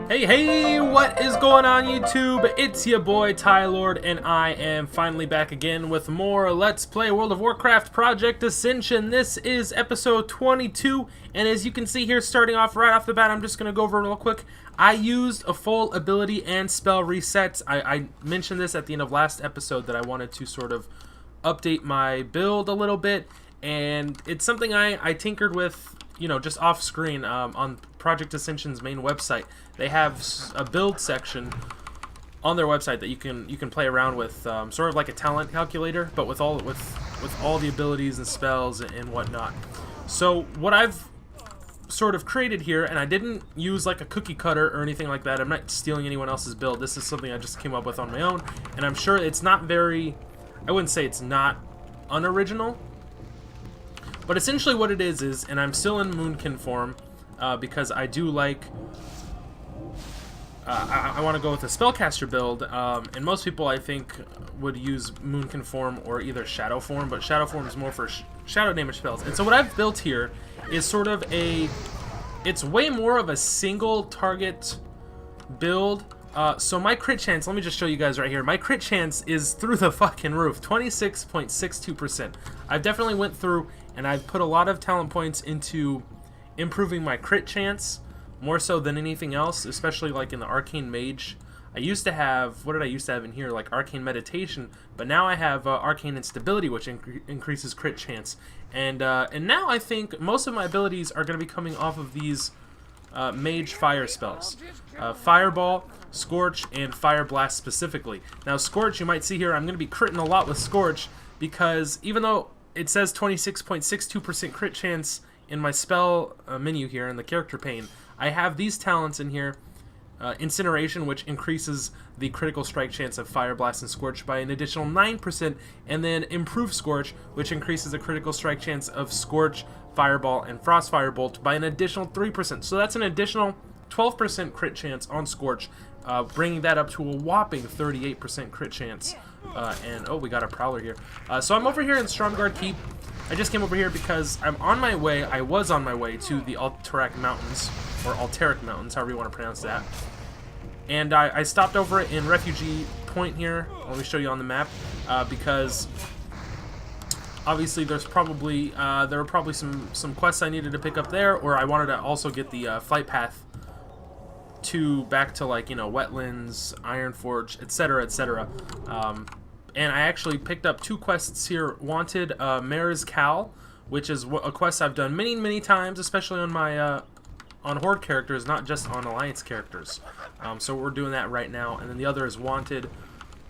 Hey, what is going on YouTube? It's your boy Tylord, and I am finally back again with more Let's Play World of Warcraft Project Ascension. This is episode 22, and as you can see here, starting off right off the bat, I'm just going to go over it real quick. I used a full ability and spell resets. I mentioned this at the end of last episode that I wanted to sort of update my build a little bit, and it's something I tinkered with, you know, just off screen on Project Ascension's main website. They have a build section on their website that you can play around with, sort of like a talent calculator, but with all the abilities and spells and whatnot. So what I've sort of created here, and I didn't use like a cookie cutter or anything like that. I'm not stealing anyone else's build. This is something I just came up with on my own, and I'm sure it's not very, I wouldn't say it's not unoriginal, but essentially what it is, and I'm still in Moonkin form because I do like, I want to go with a spellcaster build, and most people I think would use Moonkin form or either Shadow form, but Shadow form is more for shadow damage spells. And so what I've built here is sort of it's way more of a single target build. So my crit chance, let me just show you guys right here. My crit chance is through the fucking roof, 26.62%. I've definitely went through and I've put a lot of talent points into improving my crit chance, more so than anything else, especially like in the Arcane Mage. I used to have, what did I used to have in here? Like Arcane Meditation, but now I have Arcane Instability, which increases crit chance. And now I think most of my abilities are going to be coming off of these Mage Fire spells. Fireball, Scorch, and Fire Blast specifically. Now Scorch, you might see here, I'm going to be critting a lot with Scorch, because even though it says 26.62% crit chance in my spell menu here in the character pane, I have these talents in here. Incineration, which increases the critical strike chance of Fire Blast and Scorch by an additional 9%, and then Improved Scorch, which increases the critical strike chance of Scorch, Fireball, and Frost Firebolt by an additional 3%. So that's an additional 12% crit chance on Scorch, bringing that up to a whopping 38% crit chance. And oh, we got a Prowler here. So I'm over here in Strongguard Keep. I just came over here because I'm on my way, I was on my way to the Alterac Mountains, or Alteric Mountains, however you want to pronounce that. And I stopped over in Refugee Point here. Let me show you on the map, because obviously there's probably there were probably some quests I needed to pick up there, or I wanted to also get the flight path to back to, like, you know, Wetlands, Ironforge, etc., etc. And I actually picked up two quests here. Wanted Mare's Cal, which is a quest I've done many times, especially on my on Horde characters, not just on Alliance characters. So we're doing that right now. And then the other is Wanted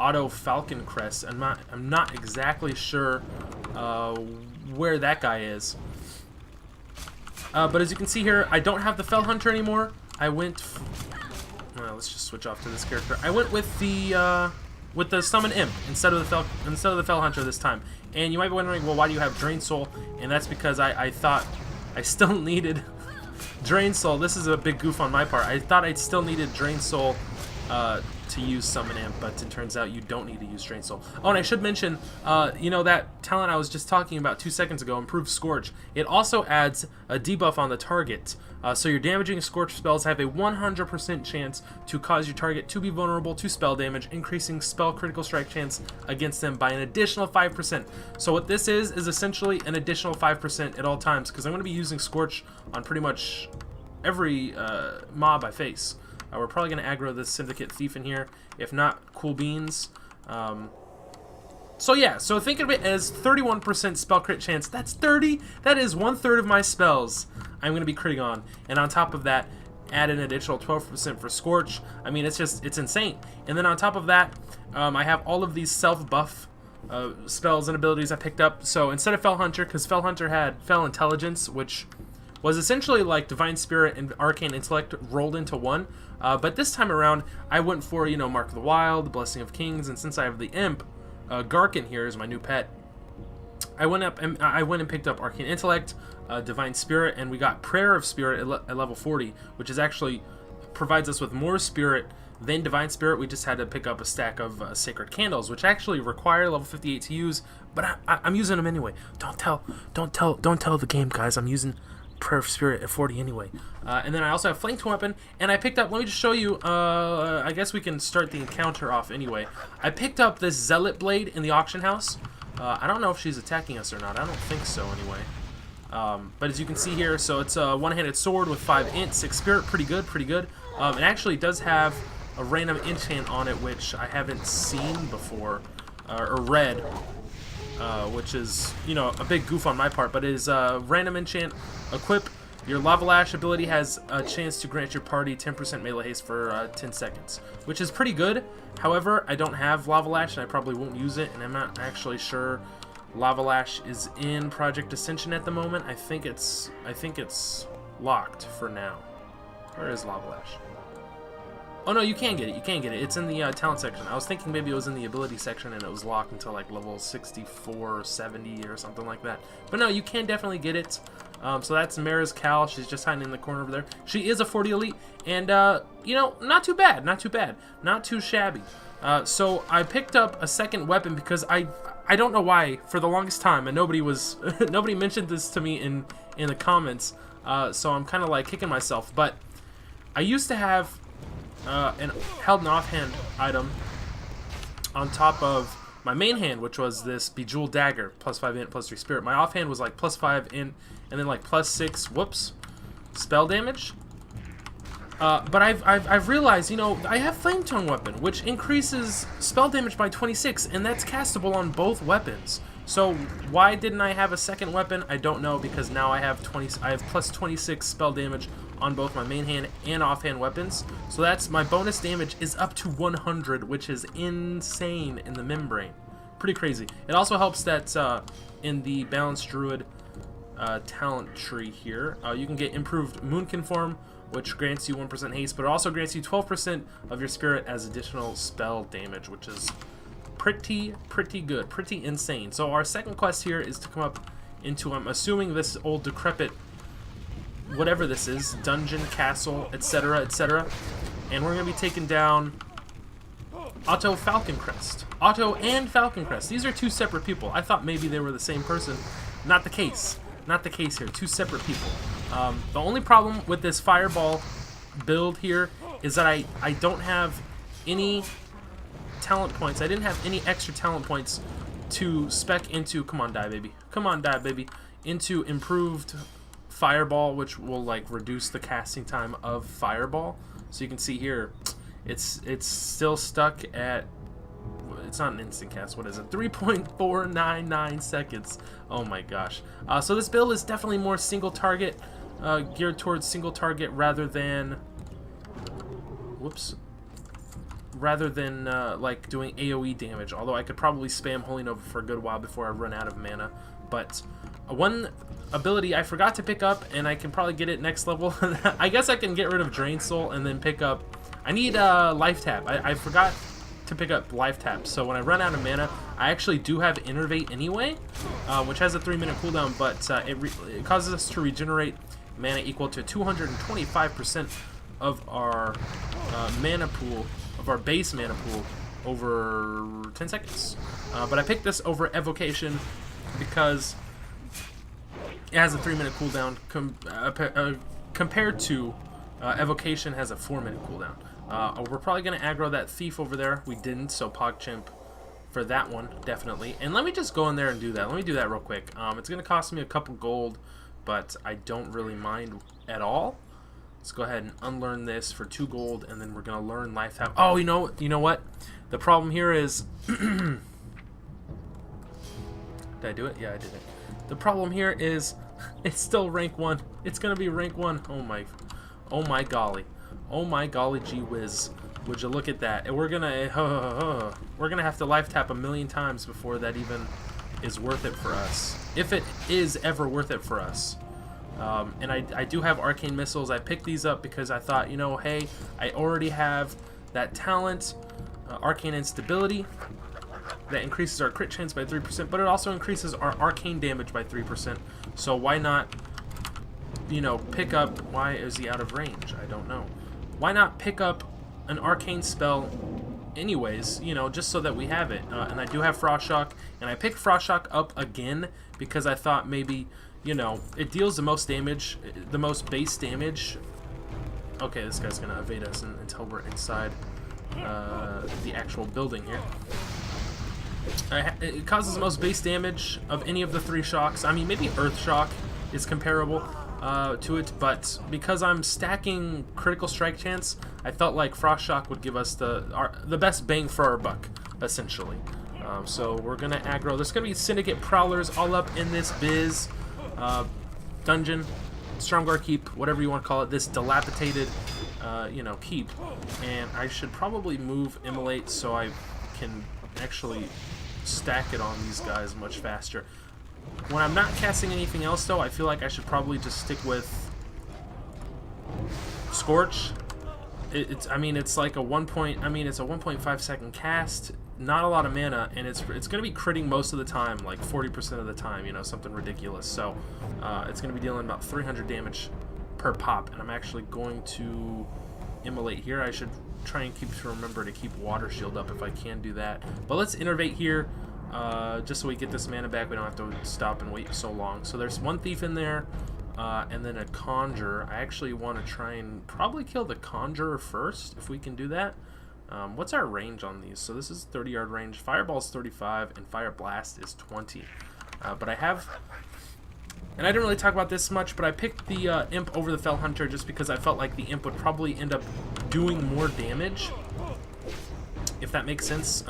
Otto Falconcrest. I'm not exactly sure where that guy is. But as you can see here, I don't have the Fell Hunter anymore. I went. Well, let's just switch off to this character. I went with the Summon Imp instead of the Fell Hunter this time. And you might be wondering, well, why do you have Drain Soul? And that's because I thought I still needed Drain Soul. This is a big goof on my part. I thought I still needed Drain Soul to use Summon Imp, but it turns out you don't need to use Drain Soul. Oh, and I should mention, you know, that talent I was just talking about 2 seconds ago, Improved Scorch, it also adds a debuff on the target. So your damaging Scorch spells have a 100% chance to cause your target to be vulnerable to spell damage, increasing spell critical strike chance against them by an additional 5%. So what this is essentially an additional 5% at all times, because I'm going to be using Scorch on pretty much every mob I face. We're probably going to aggro this Syndicate Thief in here. If not, Cool Beans. So yeah, so think of it as 31% spell crit chance. That's 30. That is 1/3 of my spells I'm going to be critting on. And on top of that, add an additional 12% for Scorch. I mean, it's insane. And then on top of that, I have all of these self-buff spells and abilities I picked up. So instead of Fell Hunter, because Fell Hunter had Fell Intelligence, which was essentially like Divine Spirit and Arcane Intellect rolled into one. But this time around, I went for, you know, Mark of the Wild, Blessing of Kings, and since I have the Imp, Garkin here is my new pet. I went and picked up Arcane Intellect, Divine Spirit, and we got Prayer of Spirit at level 40, which is actually provides us with more Spirit than Divine Spirit. We just had to pick up a stack of Sacred Candles, which actually require level 58 to use, but I'm using them anyway. Don't tell the game, guys. I'm using Prayer of Spirit at 40 anyway. And then I also have Flanked Weapon, and I picked up, let me just show you, I guess we can start the encounter off anyway. I picked up this Zealot Blade in the auction house. I don't know if she's attacking us or not. I don't think so anyway. But as you can see here, so it's a one-handed sword with 5 int, 6 spirit, pretty good, pretty good. It actually does have a random enchant on it, which I haven't seen before, or read. Which is, you know, a big goof on my part, but it is random enchant. Equip. Your Lava Lash ability has a chance to grant your party 10% melee haste for 10 seconds, which is pretty good. However, I don't have Lava Lash, and I probably won't use it, and I'm not actually sure Lava Lash is in Project Ascension at the moment. I think it's locked for now. Where is Lava Lash? Oh no, you can get it. You can get it. It's in the talent section. I was thinking maybe it was in the ability section and it was locked until like level 64 or 70 or something like that. But no, you can definitely get it. So that's Mara's Cal. She's just hiding in the corner over there. She is a 40 elite, and you know, not too bad, not too bad, not too shabby. So I picked up a second weapon because I don't know why for the longest time, and nobody was nobody mentioned this to me in the comments. So I'm kind of like kicking myself, but I used to have held an offhand item on top of my main hand, which was this Bejeweled Dagger, plus 5 int, plus 3 spirit. My offhand was like plus 5 int, and then like plus 6, whoops, spell damage. But I've realized, you know, I have Flame Tongue Weapon, which increases spell damage by 26, and that's castable on both weapons. So why didn't I have a second weapon? I don't know, because now I have plus 26 spell damage on both my main hand and offhand weapons. So that's my bonus damage is up to 100, which is insane in the membrane. Pretty crazy. It also helps that in the Balanced Druid talent tree here, you can get improved Moon Conform, which grants you 1% haste, but it also grants you 12% of your spirit as additional spell damage, which is pretty good, pretty insane. So our second quest here is to come up into, I'm assuming, this old decrepit, whatever this is, dungeon, castle, etc., etc. And we're going to be taking down Otto Falconcrest. Otto and Falconcrest. These are two separate people. I thought maybe they were the same person. Not the case. Not the case here. Two separate people. The only problem with this fireball build here is that I don't have any talent points. I didn't have any extra talent points to spec into, come on, die baby, come on, die baby, into improved fireball, which will like reduce the casting time of fireball. So you can see here, it's still stuck at, it's not an instant cast, what is it, 3.499 seconds. Oh my gosh. So this build is definitely more single target, geared towards single target rather than, whoops, rather than like doing AoE damage, although I could probably spam Holy Nova for a good while before I run out of mana. But one ability I forgot to pick up, and I can probably get it next level. I guess I can get rid of Drain Soul and then pick up, I need Life Tap. I forgot to pick up Life Tap, so when I run out of mana, I actually do have Innervate anyway, which has a 3-minute cooldown, but it causes us to regenerate mana equal to 225% of our mana pool, of our base mana pool, over 10 seconds. But I picked this over Evocation because it has a 3-minute cooldown compared to Evocation has a 4-minute cooldown. We're probably going to aggro that thief over there. We didn't, so PogChimp for that one, definitely. And let me just go in there and do that. Let me do that real quick. It's going to cost me a couple gold, but I don't really mind at all. Let's go ahead and unlearn this for 2 gold, and then we're going to learn Life Tap. Oh, you know what? The problem here is... Did I do it? Yeah, I did it. The problem here is it's still rank 1. It's going to be rank 1. Oh my golly. Oh my golly gee whiz. Would you look at that? And we're going to have to Life Tap 1,000,000 times before that even is worth it for us. If it is ever worth it for us. And I do have Arcane Missiles. I picked these up because I thought, you know, hey, I already have that talent, Arcane Instability, that increases our crit chance by 3%, but it also increases our arcane damage by 3%. So why not, you know, pick up, why is he out of range? I don't know. Why not pick up an arcane spell anyways, you know, just so that we have it. And I do have Frost Shock, and I picked Frost Shock up again because I thought maybe, you know, it deals the most damage, the most base damage. Okay, this guy's gonna evade us until we're inside the actual building here. It causes the most base damage of any of the 3 shocks. I mean, maybe Earth Shock is comparable to it, but because I'm stacking critical strike chance, I felt like Frost Shock would give us the best bang for our buck, essentially. So we're gonna aggro. There's gonna be Syndicate Prowlers all up in this biz dungeon, Strongguard Keep, whatever you want to call it. This dilapidated, you know, keep. And I should probably move Immolate so I can actually stack it on these guys much faster. When I'm not casting anything else, though, I feel like I should probably just stick with Scorch. I mean, it's like a 1.5 second cast, not a lot of mana, and it's going to be critting most of the time, like 40% of the time, you know, something ridiculous. So it's going to be dealing about 300 damage per pop, and I'm actually going to Immolate here. I should try and remember to keep Water Shield up if I can do that. But let's innervate here, just so we get this mana back. We don't have to stop and wait so long. So there's 1 thief in there. And then a Conjurer. I actually want to try and probably kill the Conjurer first, if we can do that. What's our range on these? So this is 30-yard range. Fireball's 35, and Fire Blast is 20. But I have... And I didn't really talk about this much, but I picked the Imp over the Fell Hunter just because I felt like the Imp would probably end up doing more damage, if that makes sense.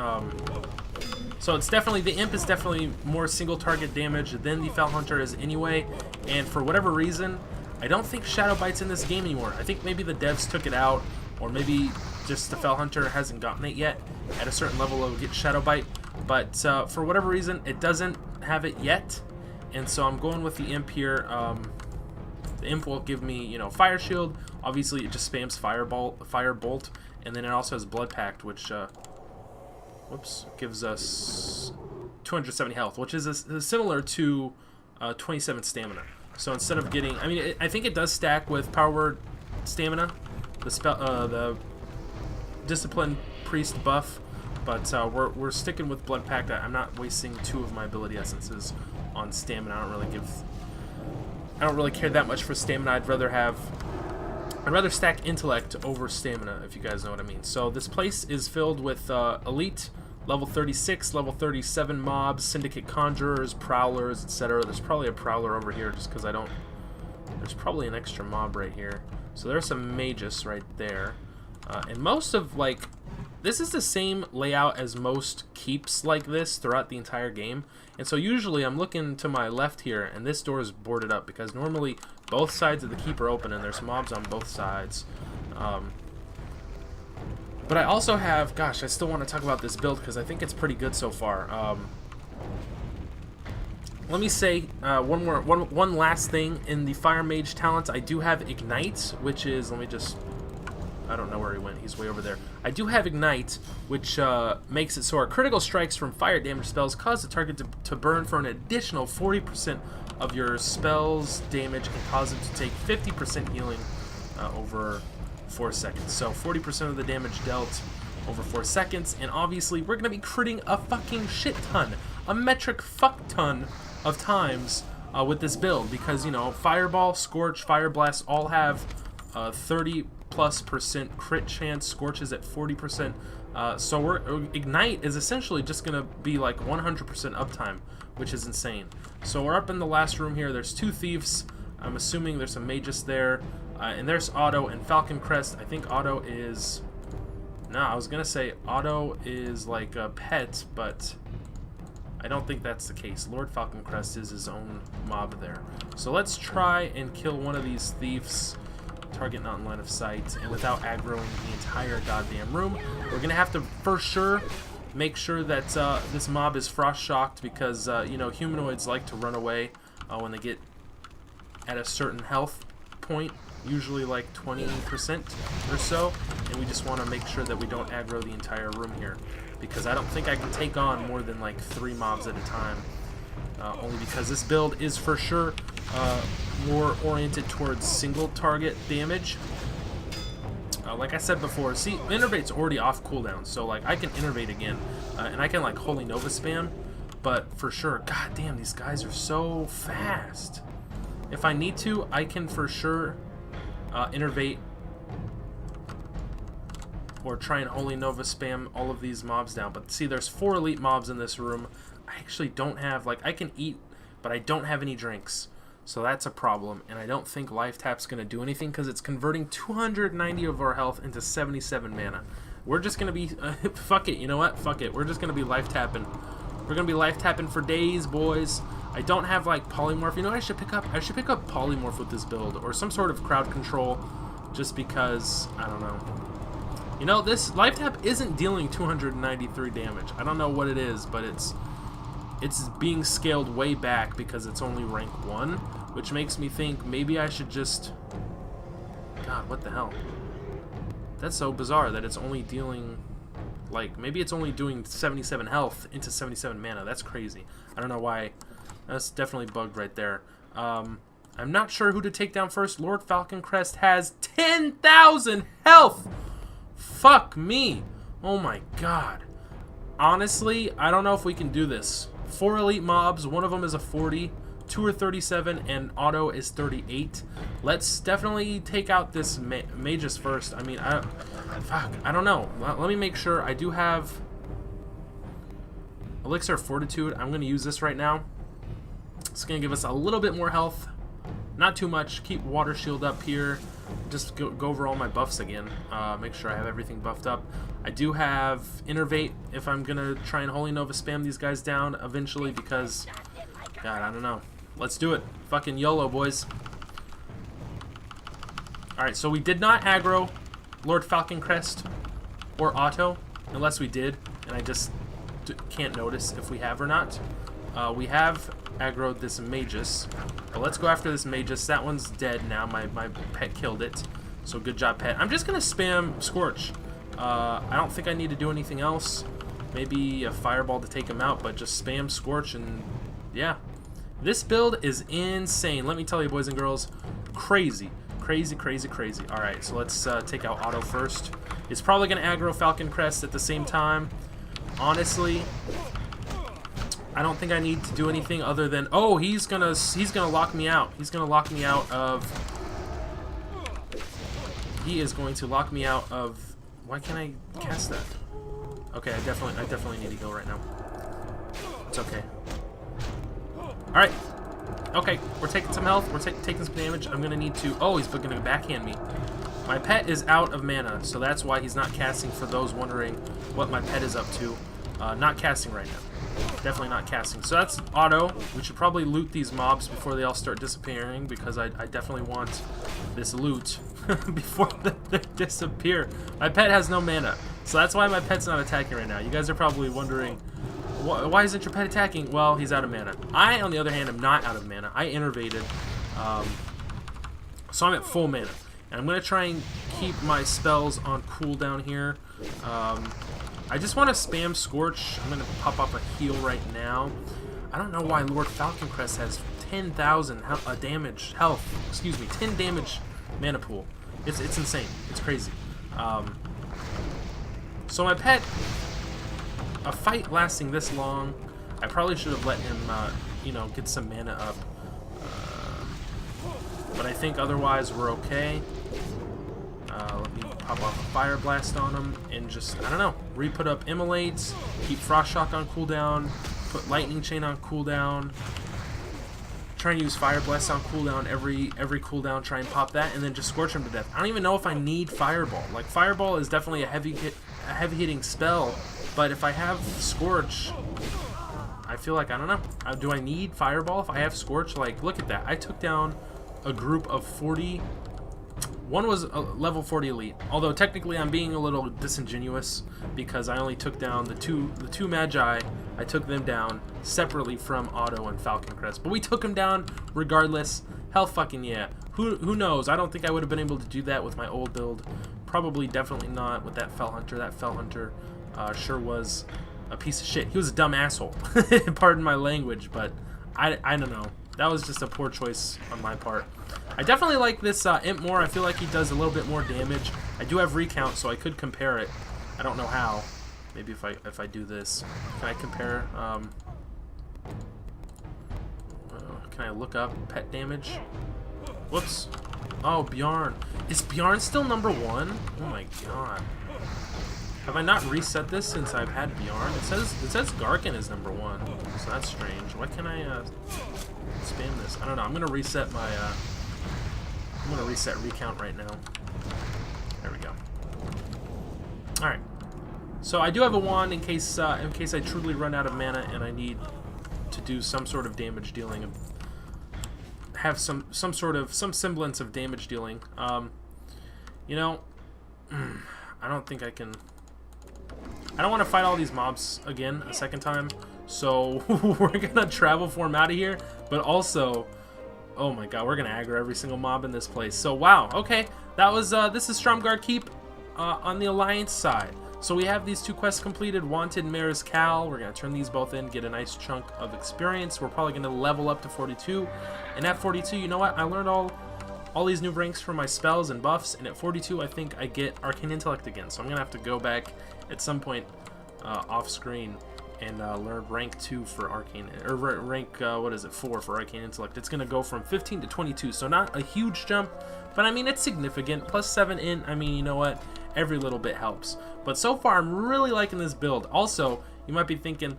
So it's definitely, the Imp is definitely more single target damage than the Fell Hunter is anyway, and for whatever reason, I don't think Shadow Bite's in this game anymore. I think maybe the devs took it out, or maybe just the Fell Hunter hasn't gotten it yet. At a certain level it'll get Shadow Bite, but for whatever reason it doesn't have it yet, and so I'm going with the Imp here. The Imp will give me, you know, Fire Shield. Obviously it just spams Firebolt, and then it also has Blood Pact, which gives us 270 health, which is similar to 27 stamina. So instead of getting, I mean, I think it does stack with Power Word stamina, the Discipline Priest buff, but we're sticking with Blood Pact. I'm not wasting 2 of my ability essences on stamina. I don't really care that much for stamina. I'd rather stack intellect over stamina, if you guys know what I mean. So this place is filled with elite, level 36, level 37 mobs, syndicate conjurers, prowlers, etc. There's probably a prowler over here just because I don't... There's probably an extra mob right here. So there's some magus right there. And most of, like... This is the same layout as most keeps like this throughout the entire game. And so usually I'm looking to my left here, and this door is boarded up because normally both sides of the keep are open and there's mobs on both sides. But I also have, gosh, I still want to talk about this build because I think it's pretty good so far. Let me say one last thing. In the Fire Mage talents, I do have Ignite, which is, let me just... I don't know where he went. He's way over there. I do have Ignite, which makes it so our critical strikes from fire damage spells cause the target to burn for an additional 40% of your spell's damage and cause it to take 50% healing over 4 seconds. So 40% of the damage dealt over 4 seconds, and obviously we're going to be critting a fucking shit ton, a metric fuck ton of times with this build, because, you know, Fireball, Scorch, Fire Blast all have 30+% crit chance. Scorch is at 40%. So Ignite is essentially just going to be like 100% uptime, which is insane. So we're up in the last room here. There's 2 thieves. I'm assuming there's some mages there. And there's Otto and Falconcrest. I think Otto is... No, I was going to say Otto is like a pet, but I don't think that's the case. Lord Falconcrest is his own mob there. So let's try and kill one of these thieves. Target not in line of sight, and without aggroing the entire goddamn room. We're gonna have to for sure make sure that this mob is frost shocked, because you know, humanoids like to run away when they get at a certain health point, usually like 20% or so, and we just want to make sure that we don't aggro the entire room here, because I don't think I can take on more than like 3 mobs at a time, only because this build is for sure more oriented towards single target damage. Like I said before, see, Innervate's already off cooldown, so like I can Innervate again, and I can like Holy Nova spam, but for sure, god damn, these guys are so fast. If I need to, I can for sure innervate or try and Holy Nova spam all of these mobs down. But see, there's 4 elite mobs in this room. I actually don't have, like, I can eat, but I don't have any drinks. So that's a problem, and I don't think Life Tap's going to do anything because it's converting 290 of our health into 77 mana. We're just going to be, fuck it, you know what? Fuck it. We're just going to be Life Tapping. We're going to be Life Tapping for days, boys. I don't have, like, Polymorph. You know what I should pick up? I should pick up Polymorph with this build, or some sort of crowd control, just because, I don't know. You know, this Life Tap isn't dealing 293 damage. I don't know what it is, but it's being scaled way back because it's only rank 1, which makes me think maybe I should just... God, what the hell? That's so bizarre that it's only dealing... Like, maybe it's only doing 77 health into 77 mana. That's crazy. I don't know why. That's definitely bugged right there. I'm not sure who to take down first. Lord Falconcrest has 10,000 health! Fuck me! Oh my god. Honestly, I don't know if we can do this. 4 elite mobs, one of them is a 40, 2 are 37, and Otto is 38. Let's definitely take out this Magus first. I mean, I don't know. Let me make sure. I do have Elixir of Fortitude. I'm going to use this right now. It's going to give us a little bit more health. Not too much. Keep Water Shield up here. Just go over all my buffs again. Make sure I have everything buffed up. I do have Innervate if I'm going to try and Holy Nova spam these guys down eventually because, God, I don't know. Let's do it. Fucking YOLO, boys. Alright, so we did not aggro Lord Falconcrest or Otto, unless we did, and I just can't notice if we have or not. We have aggroed this Magus. But let's go after this Magus. That one's dead now. My pet killed it. So good job, pet. I'm just going to spam Scorch. I don't think I need to do anything else. Maybe a Fireball to take him out, but just spam Scorch and yeah. This build is insane. Let me tell you, boys and girls. Crazy. Crazy, crazy, crazy. Alright, so let's take out Otto first. It's probably going to aggro Falconcrest at the same time. Honestly, I don't think I need to do anything other than... Oh, he's gonna lock me out. He's gonna lock me out of... He is going to lock me out of... Why can't I cast that? Okay, I definitely need to go right now. It's okay. Alright. Okay, we're taking some health. We're taking some damage. I'm gonna need to... Oh, he's gonna backhand me. My pet is out of mana, so that's why he's not casting, for those wondering what my pet is up to. Not casting right now. Definitely not casting. So that's Otto. We should probably loot these mobs before they all start disappearing, because I definitely want this loot before they disappear. My pet has no mana, so that's why my pet's not attacking right now. You guys are probably wondering, why isn't your pet attacking? Well, he's out of mana. I, on the other hand, am not out of mana. I innervated, so I'm at full mana. And I'm going to try and keep my spells on cooldown here. I just want to spam Scorch. I'm going to pop up a heal right now. I don't know why Lord Falconcrest has 10,000 damage, health, excuse me, 10 damage mana pool. It's insane. It's crazy. So my pet, a fight lasting this long, I probably should have let him, you know, get some mana up. But I think otherwise we're okay. Let me pop off a Fire Blast on him and just, I don't know, re-put up Immolates, keep Frost Shock on cooldown, put Lightning Chain on cooldown, try and use Fire Blast on cooldown every cooldown, try and pop that, and then just Scorch him to death. I don't even know if I need Fireball. Like, Fireball is definitely a heavy-hitting spell, but if I have Scorch, I feel like, I don't know. Do I need Fireball if I have Scorch? Like, look at that. I took down a group of 40... One was a level 40 elite, although technically I'm being a little disingenuous because I only took down the two Magi. I took them down separately from Otto and Falconcrest, but we took them down regardless. Hell fucking yeah. Who knows? I don't think I would have been able to do that with my old build. Probably definitely not with that Fell Hunter. That Fell Hunter sure was a piece of shit. He was a dumb asshole. Pardon my language, but I don't know. That was just a poor choice on my part. I definitely like this Imp more. I feel like he does a little bit more damage. I do have Recount, so I could compare it. I don't know how. Maybe if I do this. Can I compare? Can I look up pet damage? Whoops. Oh, Bjarn. Is Bjarn still number 1? Oh my god. Have I not reset this since I've had Bjarn? It says Garkin is number 1, so that's strange. Why can't I spam this? I don't know. I'm gonna reset my I'm gonna reset recount right now. There we go. All right. So I do have a wand in case I truly run out of mana and I need to do some sort of damage dealing. Have some semblance of damage dealing. You know, I don't think I can. I don't want to fight all these mobs again a second time, so we're gonna travel form out of here. But also, oh my god, we're gonna aggro every single mob in this place. So wow, okay, that was this is Strongguard Keep on the Alliance side. So we have these 2 quests completed, Wanted, Mayor's Cal. We're gonna turn these both in, get a nice chunk of experience. We're probably gonna level up to 42, and at 42, you know what? I learned all these new ranks for my spells and buffs, and at 42, I think I get Arcane Intellect again. So I'm gonna have to go back at some point off screen and learn rank 2 for Arcane, or rank what is it, 4 for Arcane Intellect. It's gonna go from 15 to 22, so not a huge jump, but I mean it's significant. Plus 7 in. I mean, you know what? Every little bit helps. But so far, I'm really liking this build. Also, you might be thinking,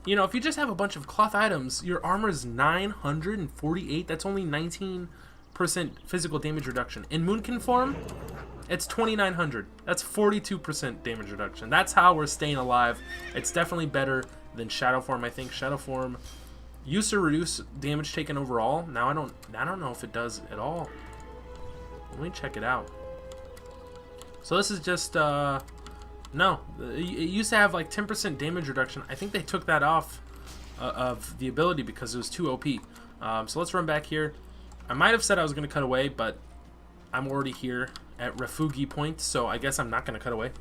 you know, if you just have a bunch of cloth items, your armor is 948. That's only 19% physical damage reduction. In Moonkin form, it's 2,900. That's 42% damage reduction. That's how we're staying alive. It's definitely better than Shadow form. I think Shadow form used to reduce damage taken overall. Now I don't know if it does at all. Let me check it out. So this is just no. It used to have like 10% damage reduction. I think they took that off of the ability because it was too OP. So let's run back here. I might have said I was going to cut away, but I'm already here at Refugi Point, so I guess I'm not going to cut away.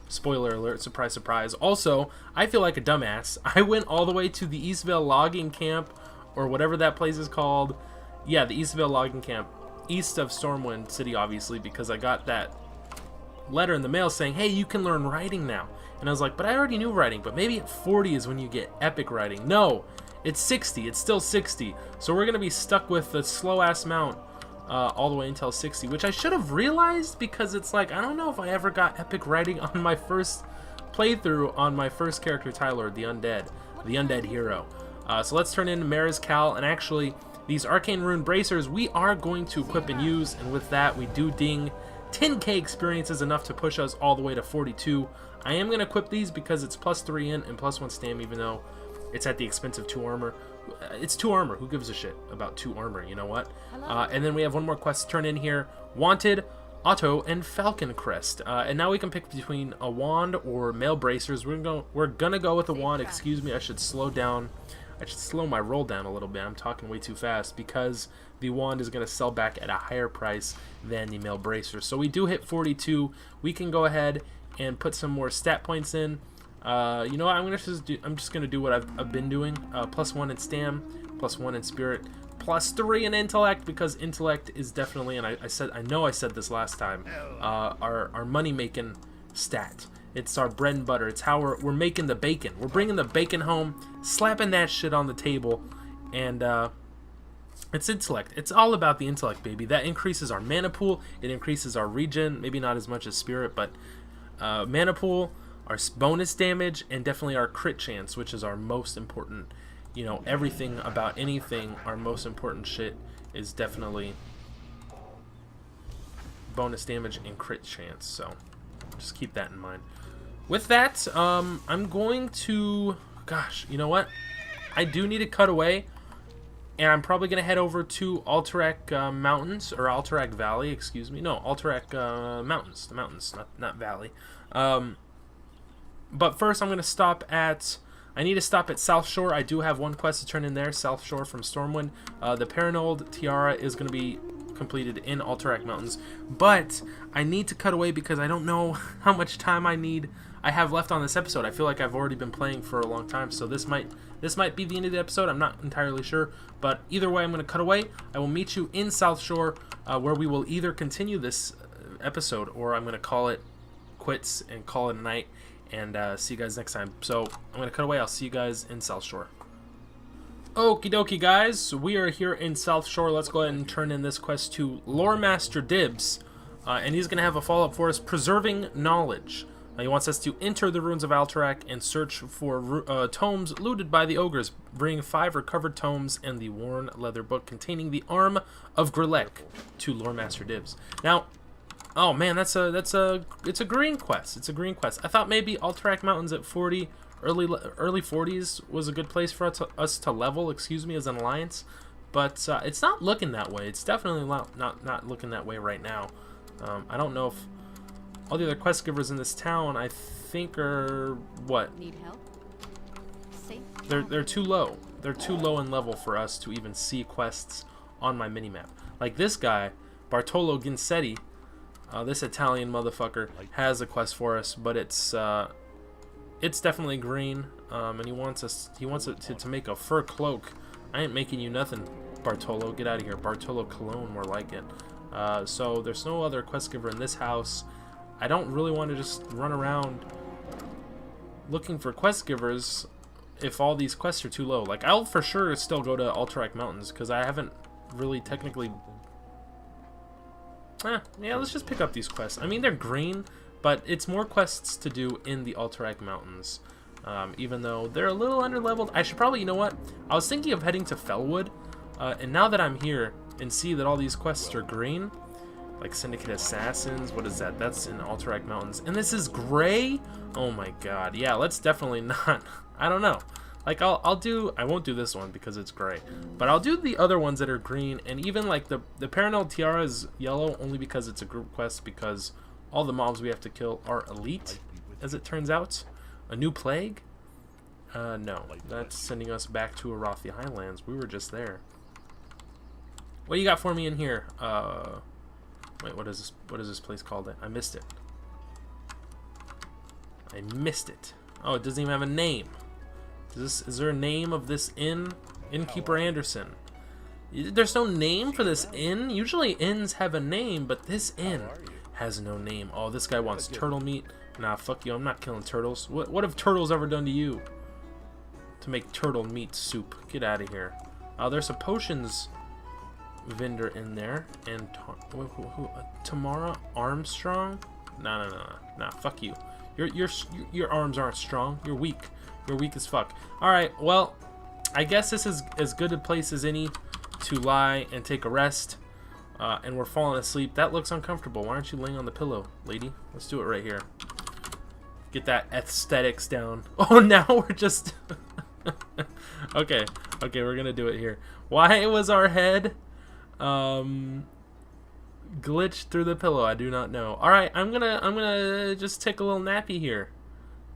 Spoiler alert, surprise, surprise. Also, I feel like a dumbass. I went all the way to the Eastvale Logging Camp, or whatever that place is called. Yeah, the Eastvale Logging Camp, east of Stormwind City, obviously, because I got that letter in the mail saying, hey, you can learn writing now. And I was like, but I already knew writing, but maybe at 40 is when you get epic writing. No, it's 60. It's still 60. So we're going to be stuck with the slow-ass mount all the way until 60, which I should have realized because it's like, I don't know if I ever got epic writing on my first playthrough on my first character, Tyler, the undead hero. So let's turn in Mara's Cal, and actually, these Arcane Rune Bracers we are going to equip and use, and with that, we do ding 10k experience is enough to push us all the way to 42. I am going to equip these because it's plus 3 in and plus 1 stam, even though it's at the expense of 2 armor. It's 2 armor. Who gives a shit about 2 armor? You know what? And then we have one more quest to turn in here. Wanted, Otto, and Falconcrest. And now we can pick between a wand or male bracers. We're gonna go with the wand. Excuse me. I should slow down. I should slow my roll down a little bit. I'm talking way too fast because the wand is going to sell back at a higher price than the male bracer. So we do hit 42. We can go ahead and put some more stat points in. You know what? I'm just going to do what I've been doing. Plus 1 in stam, plus 1 in spirit, plus 3 in intellect, because intellect is definitely, and I know I said this last time, our money making stat. It's our bread and butter. It's how we're making the bacon. We're bringing the bacon home, slapping that shit on the table, and it's intellect. It's all about the intellect, baby. That increases our mana pool. It increases our regen. Maybe not as much as spirit, but mana pool, our bonus damage, and definitely our crit chance, which is our most important. You know, everything about anything, our most important shit is definitely bonus damage and crit chance. So just keep that in mind. With that, I'm going to, gosh, you know what? I do need to cut away, and I'm probably going to head over to Alterac Mountains, or Alterac Valley, excuse me. No, Alterac Mountains, the mountains, not valley. But first, I'm going to stop at, I need to stop at Southshore. I do have one quest to turn in there, Southshore from Stormwind. The Paranoid Tiara is going to be completed in Alterac Mountains, but I need to cut away because I don't know how much time I have left on this episode. I feel like I've already been playing for a long time, so this might be the end of the episode. I'm not entirely sure, but either way, I'm going to cut away. I will meet you in Southshore, where we will either continue this episode or I'm going to call it quits and call it a night, and see you guys next time. So I'm going to cut away. I'll see you guys in Southshore. Okie dokie, guys. We are here in Southshore. Let's go ahead and turn in this quest to Lore Master Dibs. And he's going to have a follow-up for us, Preserving Knowledge. He wants us to enter the ruins of Alterac and search for tomes looted by the ogres. Bring 5 recovered tomes and the worn leather book containing the Arm of Grelek to Lore Master Dibs. Now, oh man, it's a green quest. It's a green quest. I thought maybe Alterac Mountains at 40, early 40s was a good place for us to level. Excuse me, as an alliance, but it's not looking that way. It's definitely not looking that way right now. I don't know if all the other quest givers in this town, I think, are what? Need help? Safe. They're too low. They're too low in level for us to even see quests on my minimap. Like this guy, Bartolo Ginsetti, this Italian motherfucker, has a quest for us, but it's definitely green, and he wants it to make a fur cloak. I ain't making you nothing, Bartolo. Get out of here, Bartolo Cologne, more like it. So there's no other quest giver in this house. I don't really want to just run around looking for quest givers if all these quests are too low. Like, I'll for sure still go to Alterac Mountains because I haven't really technically... yeah, let's just pick up these quests. I mean, they're green, but it's more quests to do in the Alterac Mountains. Even though they're a little underleveled. I should probably, you know what? I was thinking of heading to Fellwood, and now that I'm here and see that all these quests are green, like Syndicate Assassins, what is that? That's in Alterac Mountains. And this is gray? Oh my god. Yeah, let's definitely not. I don't know. Like, I won't do this one because it's gray. But I'll do the other ones that are green. And even like the Paranel Tiara is yellow only because it's a group quest, because all the mobs we have to kill are elite, as it turns out. A new plague? No. That's sending us back to Arathi Highlands. We were just there. What do you got for me in here? Wait, what is this place called? I missed it. I missed it. Oh, it doesn't even have a name. Is there a name of this inn? Innkeeper Anderson. There's no name for this inn. Usually inns have a name, but this inn has no name. Oh, this guy wants turtle meat. Nah, fuck you. I'm not killing turtles. What have turtles ever done to you? To make turtle meat soup. Get out of here. There's a potions vendor in there, and Tamara Armstrong. Nah, fuck you. Your arms aren't strong. You're weak. You're weak as fuck. All right, well, I guess this is as good a place as any to lie and take a rest. And we're falling asleep. That looks uncomfortable. Why aren't you laying on the pillow, lady? Let's do it right here. Get that aesthetics down. Oh, now we're just okay, we're gonna do it here. Why was our head glitched through the pillow? I do not know. All right, I'm gonna just take a little nappy here.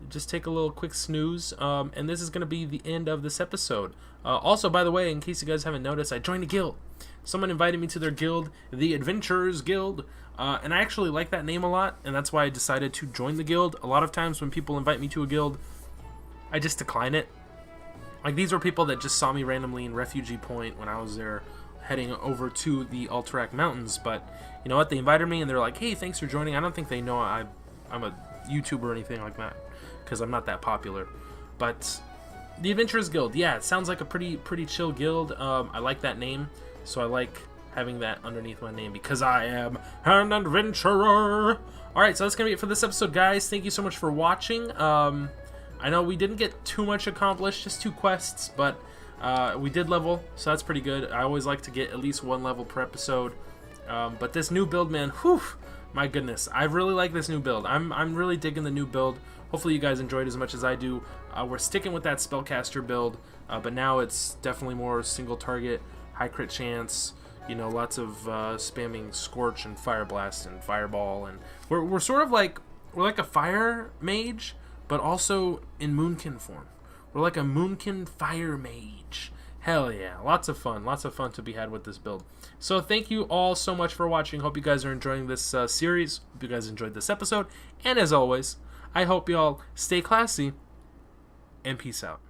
Just take a little quick snooze, and this is gonna be the end of this episode. Also, by the way, in case you guys haven't noticed, I joined a guild. Someone invited me to their guild, the Adventurers Guild, and I actually like that name a lot, and that's why I decided to join the guild. A lot of times when people invite me to a guild, I just decline it. Like, these were people that just saw me randomly in Refugee Point when I was there heading over to the Alterac Mountains, but you know what, they invited me and they're like, hey, thanks for joining. I don't think they know I'm a YouTuber or anything like that, because I'm not that popular. But the Adventurers Guild, yeah, it sounds like a pretty chill guild. I like that name, so I like having that underneath my name because I am an adventurer. Alright, so that's gonna be it for this episode, guys. Thank you so much for watching. I know we didn't get too much accomplished, just 2 quests, but we did level, so that's pretty good. I always like to get at least 1 level per episode. But this new build, man, whew, my goodness, I really like this new build. I'm really digging the new build. Hopefully you guys enjoyed as much as I do. We're sticking with that spellcaster build, but now it's definitely more single target, high crit chance. You know, lots of spamming Scorch and Fire Blast and Fireball, and we're sort of like a fire mage, but also in Moonkin form. We're like a Moonkin fire mage. Hell yeah, lots of fun to be had with this build. So thank you all so much for watching. Hope you guys are enjoying this series. Hope you guys enjoyed this episode. And as always, I hope you all stay classy and peace out.